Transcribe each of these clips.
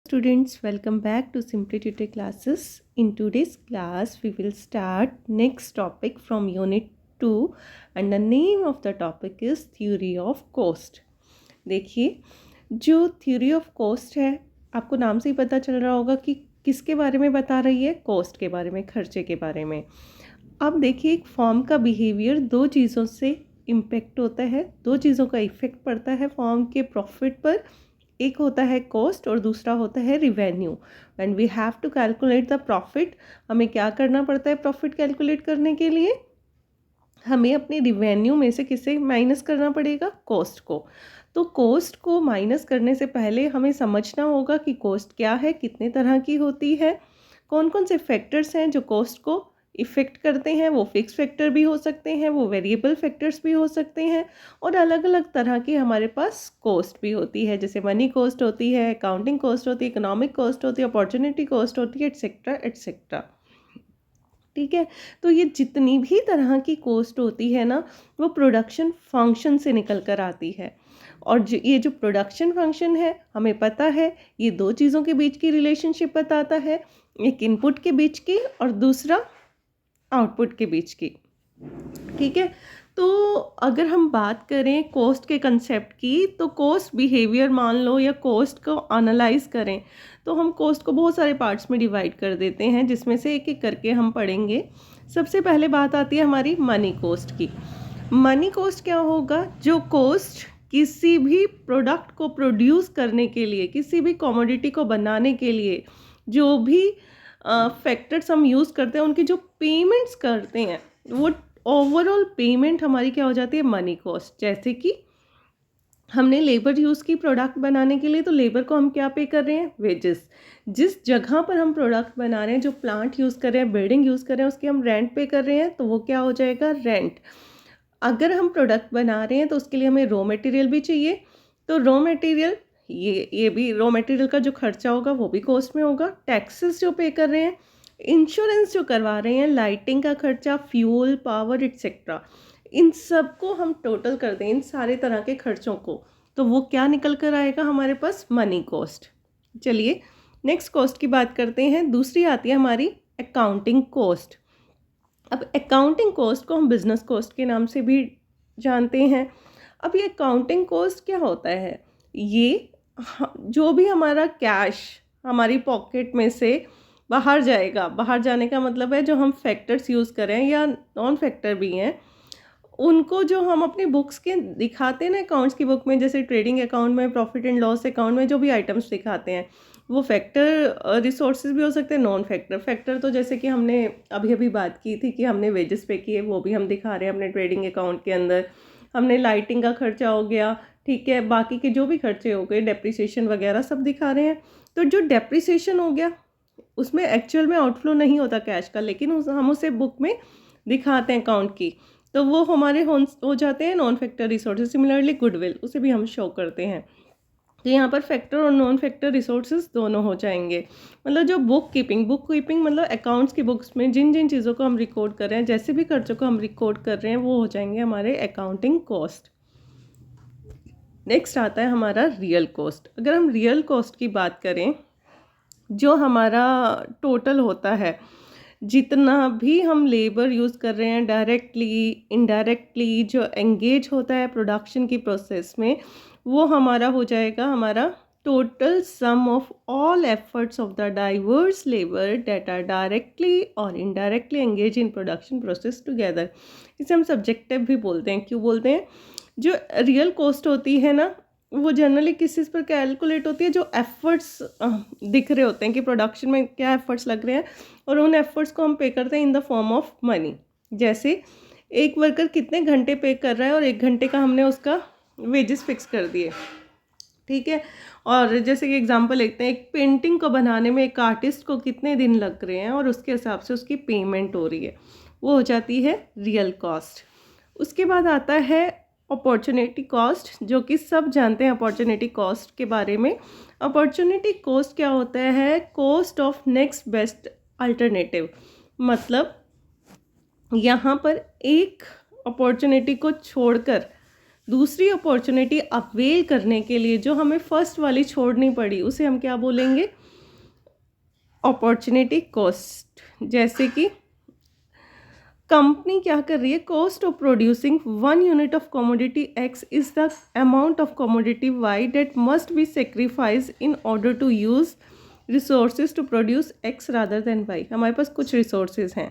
Students, welcome back to Simply Tutor classes. In today's class, we will start next topic from Unit 2 and the name of the topic is Theory of Cost. देखिए, जो Theory of Cost है, आपको नाम से ही पता चल रहा होगा कि किसके बारे में बता रही है, कॉस्ट के बारे में, खर्चे के बारे में। अब देखिए, एक फॉर्म का बिहेवियर दो चीज़ों से इम्पेक्ट होता है, दो चीज़ों का इफेक्ट पड़ता है फॉर्म के प्रॉफिट पर। एक होता है कॉस्ट और दूसरा होता है revenue. When we have to calculate the profit, हमें क्या करना पड़ता है प्रॉफिट कैलकुलेट करने के लिए? हमें अपने रिवेन्यू में से किसे माइनस करना पड़ेगा? कॉस्ट को। तो कॉस्ट को माइनस करने से पहले हमें समझना होगा कि कॉस्ट क्या है, कितने तरह की होती है, कौन कौन से फैक्टर्स हैं जो कॉस्ट को इफ़ेक्ट करते हैं। वो फिक्स फैक्टर भी हो सकते हैं, वो वेरिएबल फैक्टर्स भी हो सकते हैं, और अलग अलग तरह की हमारे पास कॉस्ट भी होती है, जैसे मनी कॉस्ट होती है, अकाउंटिंग कॉस्ट होती है, इकोनॉमिक कॉस्ट होती है, अपॉर्चुनिटी कॉस्ट होती है, एट्सेट्रा एट्सेट्रा। ठीक है, तो ये जितनी भी तरह की कॉस्ट होती है ना, वो प्रोडक्शन फंक्शन से निकल कर आती है। और ये जो प्रोडक्शन फंक्शन है, हमें पता है ये दो चीज़ों के बीच की रिलेशनशिप बताता है, एक इनपुट के बीच की और दूसरा आउटपुट के बीच की। ठीक है, तो अगर हम बात करें कॉस्ट के कंसेप्ट की, तो कॉस्ट बिहेवियर मान लो या कॉस्ट को एनालाइज करें, तो हम कॉस्ट को बहुत सारे पार्ट्स में डिवाइड कर देते हैं, जिसमें से एक एक करके हम पढ़ेंगे। सबसे पहले बात आती है हमारी मनी कॉस्ट की। मनी कॉस्ट क्या होगा? जो कॉस्ट किसी भी प्रोडक्ट को प्रोड्यूस करने के लिए, किसी भी कमोडिटी को बनाने के लिए जो भी फैक्टर्स हम यूज़ करते हैं, उनकी जो पेमेंट्स करते हैं, वो ओवरऑल पेमेंट हमारी क्या हो जाती है? Money cost. जैसे कि हमने लेबर यूज़ की प्रोडक्ट बनाने के लिए, तो लेबर को हम क्या पे कर रहे हैं? वेजेस। जिस जगह पर हम प्रोडक्ट बना रहे हैं, जो प्लांट यूज़ कर रहे हैं, बिल्डिंग यूज़ कर रहे हैं, उसकी हम रेंट पे कर रहे हैं, तो वो क्या हो जाएगा? रेंट। अगर हम प्रोडक्ट बना रहे हैं तो उसके लिए हमें रॉ मटेरियल भी चाहिए, तो रॉ मटेरियल, ये भी रॉ मटेरियल का जो खर्चा होगा वो भी कॉस्ट में होगा। टैक्सेस जो पे कर रहे हैं, इंश्योरेंस जो करवा रहे हैं, लाइटिंग का खर्चा, फ्यूल, पावर एट्सेट्रा, इन सब को हम टोटल कर दें, इन सारे तरह के खर्चों को, तो वो क्या निकल कर आएगा हमारे पास? Money cost. चलिए नेक्स्ट कॉस्ट की बात करते हैं। दूसरी आती है हमारी अकाउंटिंग कॉस्ट। अब अकाउंटिंग कॉस्ट को हम बिजनेस कॉस्ट के नाम से भी जानते हैं। अब ये अकाउंटिंग कॉस्ट क्या होता है? ये जो भी हमारा कैश हमारी पॉकेट में से बाहर जाएगा, बाहर जाने का मतलब है जो हम फैक्टर्स यूज़ करें या नॉन फैक्टर भी हैं, उनको जो हम अपनी बुक्स के दिखाते हैं ना, अकाउंट्स की बुक में, जैसे ट्रेडिंग अकाउंट में, प्रॉफिट एंड लॉस अकाउंट में जो भी आइटम्स दिखाते हैं, वो फैक्टर रिसोर्सेज भी हो सकते हैं, नॉन फैक्टर। फैक्टर तो जैसे कि हमने अभी अभी बात की थी कि हमने वेजेस पे किए, वो भी हम दिखा रहे हैं अपने ट्रेडिंग अकाउंट के अंदर। हमने लाइटिंग का खर्चा हो गया, ठीक है, बाकी के जो भी खर्चे हो गए, डेप्रिसिएशन वगैरह सब दिखा रहे हैं। तो जो डेप्रिसिएशन हो गया, उसमें एक्चुअल में आउटफ्लो नहीं होता कैश का, लेकिन हम उसे बुक में दिखाते हैं अकाउंट की, तो वो हमारे हो जाते हैं non factor resources. Similarly goodwill, उसे भी हम शो करते हैं। तो यहाँ पर फैक्टर और नॉन फैक्टर रिसोर्सेज दोनों हो जाएंगे। मतलब जो बुक कीपिंग मतलब अकाउंट्स की बुक्स में जिन जिन चीज़ों को हम रिकॉर्ड कर रहे हैं, जैसे भी खर्चों को हम रिकॉर्ड कर रहे हैं, वो हो जाएंगे हमारे अकाउंटिंग कॉस्ट। नेक्स्ट आता है हमारा रियल कॉस्ट। अगर हम रियल कॉस्ट की बात करें, जो हमारा टोटल होता है, जितना भी हम लेबर यूज़ कर रहे हैं, डायरेक्टली इनडायरेक्टली जो एंगेज होता है प्रोडक्शन की प्रोसेस में, वो हमारा हो जाएगा हमारा total sum of all efforts of the diverse labour that are directly or indirectly engage in production process together. इसे हम सब्जेक्टिव भी बोलते हैं। क्यों बोलते हैं? जो रियल कॉस्ट होती है ना, वो जनरली किस चीज़ पर कैलकुलेट होती है? जो एफर्ट्स दिख रहे होते हैं कि प्रोडक्शन में क्या एफर्ट्स लग रहे हैं, और उन एफर्ट्स को हम पे करते हैं in the form of money. जैसे एक वर्कर कितने घंटे पे कर रहा है, और 1 घंटे का हमने उसका वेजेस फिक्स कर दिए, ठीक है। और जैसे कि एग्जांपल लेते हैं, एक पेंटिंग को बनाने में एक आर्टिस्ट को कितने दिन लग रहे हैं, और उसके हिसाब से उसकी पेमेंट हो रही है, वो हो जाती है रियल कॉस्ट। उसके बाद आता है अपॉर्चुनिटी कॉस्ट, जो कि सब जानते हैं अपॉर्चुनिटी कॉस्ट के बारे में। अपॉर्चुनिटी कॉस्ट क्या होता है? Cost of next best alternative. मतलब यहाँ पर एक अपॉर्चुनिटी को छोड़कर दूसरी अपॉर्चुनिटी अवेल करने के लिए जो हमें फर्स्ट वाली छोड़नी पड़ी उसे हम क्या बोलेंगे, अपॉर्चुनिटी कॉस्ट। जैसे कि कंपनी क्या कर रही है, cost of producing 1 unit of commodity X is the amount of commodity Y that must be sacrifice in order to use resources to produce X rather than Y. हमारे पास कुछ resources हैं,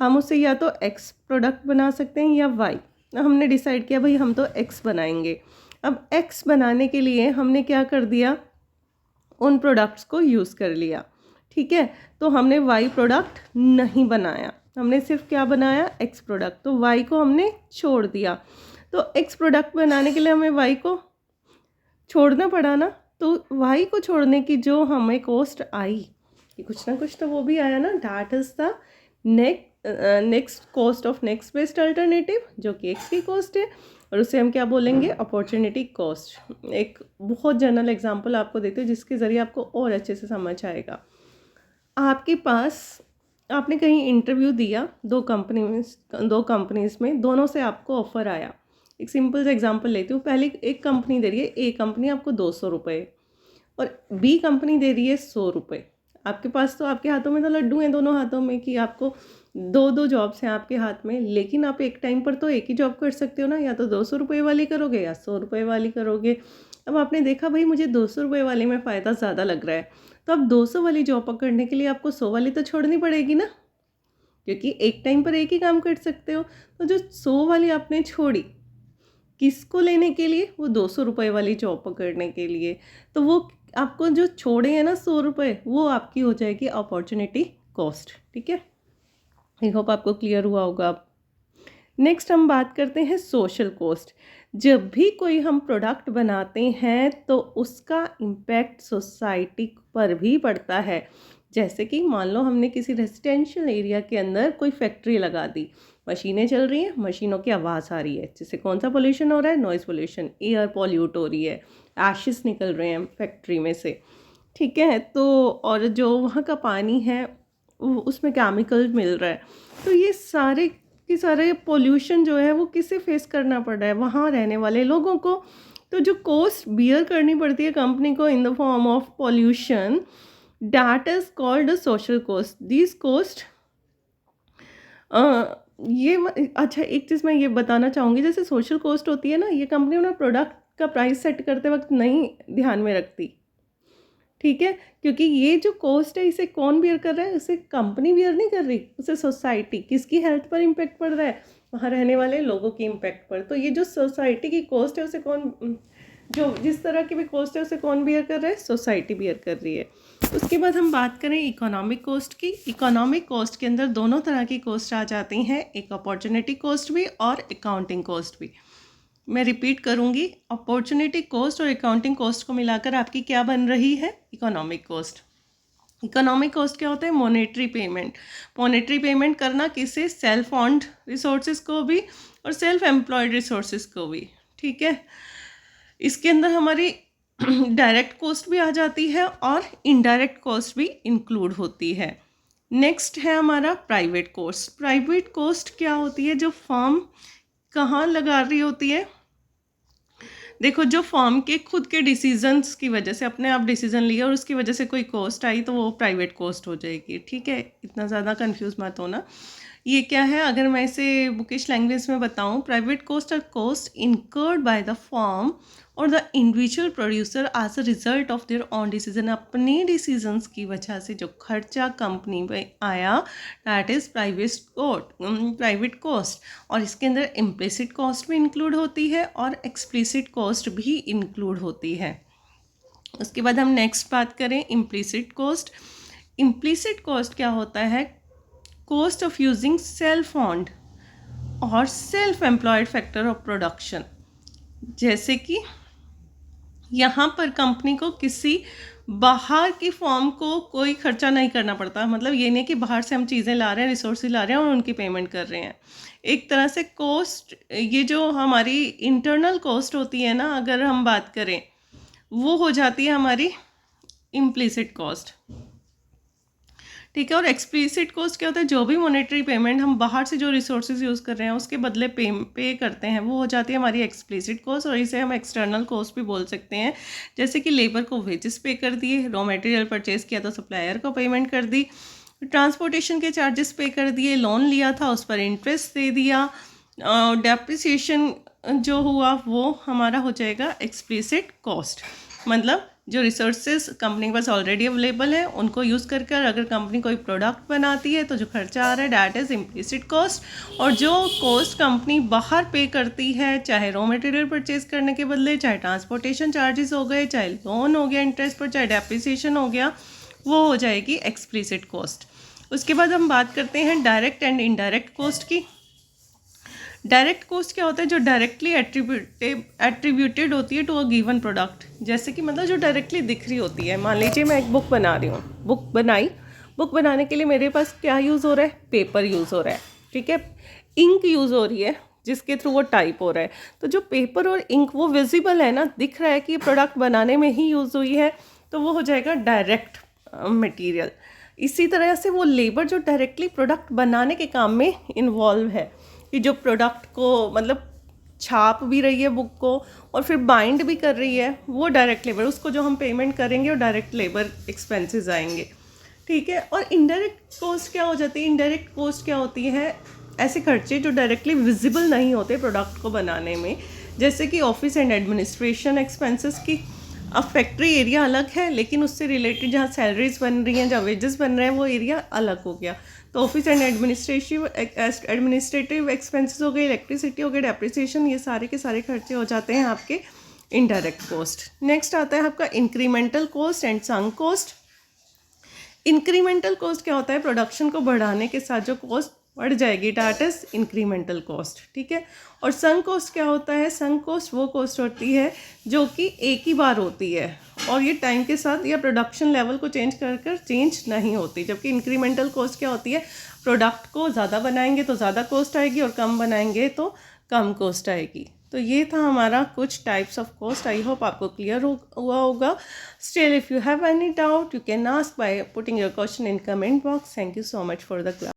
हम उससे या तो एक्स प्रोडक्ट बना सकते हैं या वाई। हमने डिसाइड किया भाई हम तो एक्स बनाएंगे। अब एक्स बनाने के लिए हमने क्या कर दिया, उन प्रोडक्ट्स को यूज़ कर लिया, ठीक है। तो हमने वाई प्रोडक्ट नहीं बनाया, हमने सिर्फ क्या बनाया, एक्स प्रोडक्ट। तो वाई को हमने छोड़ दिया। तो एक्स प्रोडक्ट बनाने के लिए हमें वाई को छोड़ना पड़ा ना। तो वाई को छोड़ने की जो हमें कॉस्ट आई, कि कुछ ना कुछ तो वो भी आया ना, that is the next cost of next best alternative, जो कि एक्स की कॉस्ट है, और उसे हम क्या बोलेंगे, अपॉर्चुनिटी कॉस्ट। एक बहुत जनरल एग्जांपल आपको देते हैं जिसके ज़रिए आपको और अच्छे से समझ आएगा। आपके पास, आपने कहीं इंटरव्यू दिया, दो कंपनीज़ में, दोनों से आपको ऑफ़र आया। एक सिंपल सा एग्जांपल लेती हूँ। पहले एक कंपनी दे रही है, ए कंपनी आपको 200 रुपये, और बी कंपनी दे रही है 100 रुपये। आपके पास तो, आपके हाथों में तो लड्डू हैं दोनों हाथों में, कि आपको दो जॉब्स हैं आपके हाथ में, लेकिन आप एक टाइम पर तो एक ही जॉब कर सकते हो ना, या तो 200 रुपये वाली करोगे या 100 रुपये वाली करोगे। अब आपने देखा भाई मुझे 200 रुपये वाले में फ़ायदा ज़्यादा लग रहा है, तो अब 200 वाली जॉब पकड़ने के लिए आपको 100 वाली तो छोड़नी पड़ेगी ना, क्योंकि एक टाइम पर एक ही काम कर सकते हो। तो जो 100 वाली आपने छोड़ी, किसको लेने के लिए, वो 200 रुपये वाली जॉब पकड़ने के लिए। तो वो आपको जो छोड़े हैं ना 100 रुपये, वो आपकी हो जाएगी अपॉर्चुनिटी कॉस्ट, ठीक है। आई होप आपको क्लियर हुआ होगा। अब नेक्स्ट हम बात करते हैं सोशल कॉस्ट। जब भी कोई हम प्रोडक्ट बनाते हैं तो उसका इम्पैक्ट सोसाइटी पर भी पड़ता है। जैसे कि मान लो हमने किसी रेजिडेंशियल एरिया के अंदर कोई फैक्ट्री लगा दी, मशीनें चल रही हैं, मशीनों की आवाज़ आ रही है, जिससे कौन सा पोल्यूशन हो रहा है, नॉइज़ पोल्यूशन, एयर पॉल्यूट हो रही है, एशेस निकल रहे हैं फैक्ट्री में से, ठीक है। तो और जो वहाँ का पानी है उसमें केमिकल मिल रहा है। तो ये सारे के सारे पोल्यूशन जो है वो किसे फेस करना पड़ रहा है, वहाँ रहने वाले लोगों को। तो जो कॉस्ट बियर करनी पड़ती है कंपनी को in the form of pollution, that is called social cost. This cost, अच्छा एक चीज़ मैं ये बताना चाहूँगी, जैसे सोशल कॉस्ट होती है ना, ये कंपनी अपना प्रोडक्ट का प्राइस सेट करते वक्त नहीं ध्यान में रखती, ठीक है। क्योंकि ये जो कॉस्ट है इसे कौन बियर कर रहा है, उसे कंपनी बियर नहीं कर रही, उसे सोसाइटी, किसकी हेल्थ पर इम्पेक्ट पड़ रहा है, वहाँ रहने वाले लोगों की इम्पेक्ट पर। तो ये जो सोसाइटी की कॉस्ट है उसे कौन, जो जिस तरह की भी कॉस्ट है उसे कौन बियर कर रहा है, सोसाइटी बियर कर रही है। उसके बाद हम बात करें इकोनॉमिक कॉस्ट की। इकोनॉमिक कॉस्ट के अंदर दोनों तरह की कॉस्ट आ जाती हैं, एक अपॉर्चुनिटी कॉस्ट भी और अकाउंटिंग कॉस्ट भी। मैं रिपीट करूंगी, अपॉर्चुनिटी कॉस्ट और अकाउंटिंग कॉस्ट को मिलाकर आपकी क्या बन रही है, इकोनॉमिक कॉस्ट। इकोनॉमिक कॉस्ट क्या होता है, मॉनेटरी पेमेंट। मॉनेटरी पेमेंट करना किसे, सेल्फ ऑन्ड रिसोर्सेज को भी और सेल्फ एम्प्लॉयड रिसोर्सेज को भी, ठीक है। इसके अंदर हमारी डायरेक्ट कॉस्ट भी आ जाती है और इनडायरेक्ट कॉस्ट भी इंक्लूड होती है। नेक्स्ट है हमारा प्राइवेट कॉस्ट। प्राइवेट कॉस्ट क्या होती है, जो फर्म कहाँ लगा रही होती है, देखो जो फर्म के खुद के डिसीजंस की वजह से, अपने आप डिसीजन लिया और उसकी वजह से कोई कॉस्ट आई तो वो प्राइवेट कॉस्ट हो जाएगी, ठीक है। इतना ज़्यादा कंफ्यूज मत होना। ये क्या है, अगर मैं इसे बुकिश लैंग्वेज में बताऊं, private cost are cost incurred by the firm or the individual producer as a result of their own decision. अपने डिसीजंस की वजह से जो खर्चा कंपनी पे आया, दैट इज़ प्राइवेट कॉस्ट। और इसके अंदर इम्प्लिसिट कॉस्ट भी इंक्लूड होती है और एक्सप्लिसिट कॉस्ट भी इंक्लूड होती है। उसके बाद हम नेक्स्ट बात करें इम्प्लिसिट कॉस्ट। इम्प्लिसिट कॉस्ट क्या होता है, cost of using self owned or self employed factor of production. जैसे कि यहाँ पर कंपनी को किसी बाहर की फॉर्म को कोई खर्चा नहीं करना पड़ता, मतलब ये नहीं कि बाहर से हम चीज़ें ला रहे हैं, रिसोर्सेज ला रहे हैं और उनकी पेमेंट कर रहे हैं। एक तरह से कॉस्ट, ये जो हमारी इंटरनल कॉस्ट होती है ना, अगर हम बात करें, वो हो जाती है हमारी इम्प्लिसिट कॉस्ट, ठीक है। और एक्सप्लिसिट कॉस्ट क्या होता है, जो भी मॉनेटरी पेमेंट हम बाहर से जो रिसोर्सेज यूज़ कर रहे हैं उसके बदले पे करते हैं, वो हो जाती है हमारी एक्सप्लिसिट कॉस्ट, और इसे हम एक्सटर्नल कॉस्ट भी बोल सकते हैं। जैसे कि लेबर को वेजेस पे कर दिए, रॉ मटेरियल परचेज किया तो सप्लायर को पेमेंट कर दी, ट्रांसपोर्टेशन के चार्जेस पे कर दिए, लोन लिया था उस पर इंटरेस्ट दे दिया, डेप्रिसिएशन जो हुआ वो हमारा हो जाएगा एक्सप्लिसिट कॉस्ट। मतलब जो रिसोर्सेज कंपनी के पास ऑलरेडी अवेलेबल है उनको यूज़ कर अगर कंपनी कोई प्रोडक्ट बनाती है तो जो खर्चा आ रहा है डैट इज़ इम्प्लिसिट कॉस्ट। और जो कॉस्ट कंपनी बाहर पे करती है, चाहे रॉ मटेरियल परचेज करने के बदले, चाहे ट्रांसपोर्टेशन चार्जेस हो गए, चाहे लोन हो गया इंटरेस्ट पर, चाहे डेप्रिसिएशन हो गया, वो हो जाएगी एक्सप्लिसिट कॉस्ट। उसके बाद हम बात करते हैं डायरेक्ट एंड इनडायरेक्ट कॉस्ट की। डायरेक्ट कॉस्ट क्या होता है, जो डायरेक्टली एट्रीब्यूटेड होती है टू अ गिवन प्रोडक्ट। जैसे कि मतलब जो डायरेक्टली दिख रही होती है, मान लीजिए मैं एक बुक बना रही हूँ, बुक बनाने के लिए मेरे पास क्या यूज़ हो रहा है, पेपर यूज़ हो रहा है, ठीक है, इंक यूज़ हो रही है जिसके थ्रू वो टाइप हो रहा है। तो जो पेपर और इंक वो विजिबल है ना, दिख रहा है कि ये प्रोडक्ट बनाने में ही यूज़ हुई है, तो वो हो जाएगा डायरेक्ट मटेरियल। इसी तरह से वो लेबर जो डायरेक्टली प्रोडक्ट बनाने के काम में इन्वॉल्व है, कि जो प्रोडक्ट को मतलब छाप भी रही है बुक को और फिर बाइंड भी कर रही है, वो डायरेक्ट लेबर, उसको जो हम पेमेंट करेंगे वो डायरेक्ट लेबर एक्सपेंसेस आएंगे, ठीक है। और इनडायरेक्ट कॉस्ट क्या हो जाती है, इनडायरेक्ट कॉस्ट क्या होती है, ऐसे खर्चे जो डायरेक्टली विजिबल नहीं होते प्रोडक्ट को बनाने में, जैसे कि ऑफिस एंड एडमिनिस्ट्रेशन एक्सपेंसेस की। अब फैक्ट्री एरिया अलग है, लेकिन उससे रिलेटेड जहाँ सैलरीज बन रही हैं, जहाँ वेजेस बन रहे हैं, वो एरिया अलग हो गया। तो ऑफिस एंड एडमिनिस्ट्रेटिव एक्सपेंसेस हो गए, इलेक्ट्रिसिटी हो गई, डेप्रिसिएशन, ये सारे के सारे खर्चे हो जाते हैं आपके इनडायरेक्ट कॉस्ट। नेक्स्ट आता है आपका incremental cost and sunk cost. Incremental cost क्या होता है, प्रोडक्शन को बढ़ाने के साथ जो कॉस्ट बढ़ जाएगी, डैट इज इंक्रीमेंटल कॉस्ट, ठीक है। और संक कॉस्ट क्या होता है, संक कॉस्ट वो कॉस्ट होती है जो कि एक ही बार होती है और ये टाइम के साथ या प्रोडक्शन लेवल को चेंज कर चेंज नहीं होती। जबकि इंक्रीमेंटल कॉस्ट क्या होती है, प्रोडक्ट को ज़्यादा बनाएंगे तो ज़्यादा कॉस्ट आएगी और कम बनाएंगे तो कम कॉस्ट आएगी। तो ये था हमारा कुछ types of cost. I hope आपको क्लियर हुआ होगा। Still if you have any doubt you can ask by putting your question in comment box. Thank you so much for the class.